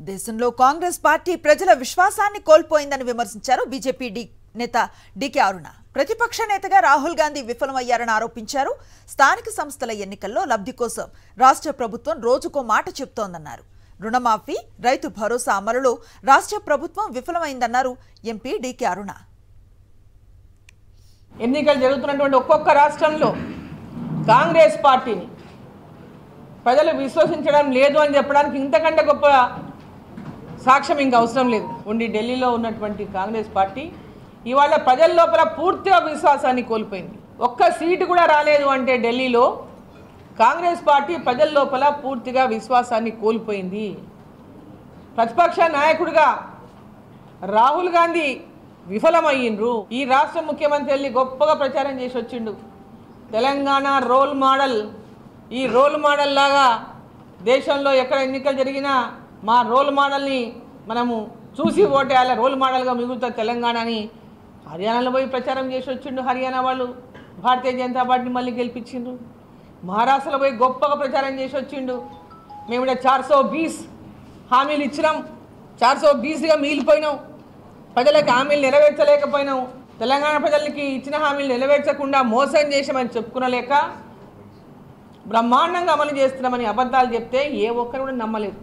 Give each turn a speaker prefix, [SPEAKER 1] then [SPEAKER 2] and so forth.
[SPEAKER 1] దేశంలో కాంగ్రెస్ పార్టీ ప్రజల విశ్వాసాన్ని కోల్పోయిందని విమర్శించారు బీజేపీ నేత డీకే అరుణ. ప్రతిపక్ష నేతగా రాహుల్ గాంధీ విఫలమయ్యారని ఆరోపించారు. స్థానిక సంస్థల ఎన్నికల్లో లబ్ధి కోసం రాష్ట్ర ప్రభుత్వం రోజుకో మాట చెప్తోందన్నారు. రుణమాఫీ, రైతు భరోసా అమలులో రాష్ట్ర ప్రభుత్వం విఫలమైందన్నారు ఎంపీ డీకే అరుణ.
[SPEAKER 2] ఎన్నికలు జరుగుతున్నటువంటి ఒక్కొక్క రాష్ట్రంలో కాంగ్రెస్ పార్టీని ప్రజలు విశ్వసించడం లేదు అని చెప్పడానికి ఇంతకంటే గొప్ప సాక్ష్యం ఇంకా అవసరం లేదు. ఢిల్లీలో ఉన్నటువంటి కాంగ్రెస్ పార్టీ ఇవాళ ప్రజల లోపల పూర్తిగా విశ్వాసాన్ని కోల్పోయింది. ఒక్క సీటు కూడా రాలేదు అంటే ఢిల్లీలో కాంగ్రెస్ పార్టీ ప్రజల లోపల పూర్తిగా విశ్వాసాన్ని కోల్పోయింది. ప్రతిపక్ష నాయకుడిగా రాహుల్ గాంధీ విఫలమయ్యిండ్రు. ఈ రాష్ట్ర ముఖ్యమంత్రి వెళ్ళి గొప్పగా ప్రచారం చేసి వచ్చిండు. తెలంగాణ రోల్ మోడల్, ఈ రోల్ మోడల్ లాగా దేశంలో ఎక్కడ ఎన్నికలు జరిగినా మా రోల్ మోడల్ని మనము చూసి ఓటేయాలి, రోల్ మోడల్గా మిగులుతా తెలంగాణని హర్యానాలో పోయి ప్రచారం చేసి వచ్చిండు. హర్యానా వాళ్ళు భారతీయ జనతా పార్టీని మళ్ళీ గెలిపించిండ్రు. మహారాష్ట్రలో పోయి గొప్పగా ప్రచారం చేసి వచ్చిండు. మేము ఇక్కడ 420 హామీలు ఇచ్చినాం, 420గా మిగిలిపోయినాం, ప్రజలకు హామీలు నెరవేర్చలేకపోయినాం, తెలంగాణ ప్రజలకి ఇచ్చిన హామీలు నెరవేర్చకుండా మోసం చేసామని చెప్పుకునలేక బ్రహ్మాండంగా అమలు చేస్తున్నామని అబద్ధాలు చెప్తే ఏ ఒక్కరు కూడా నమ్మలేదు.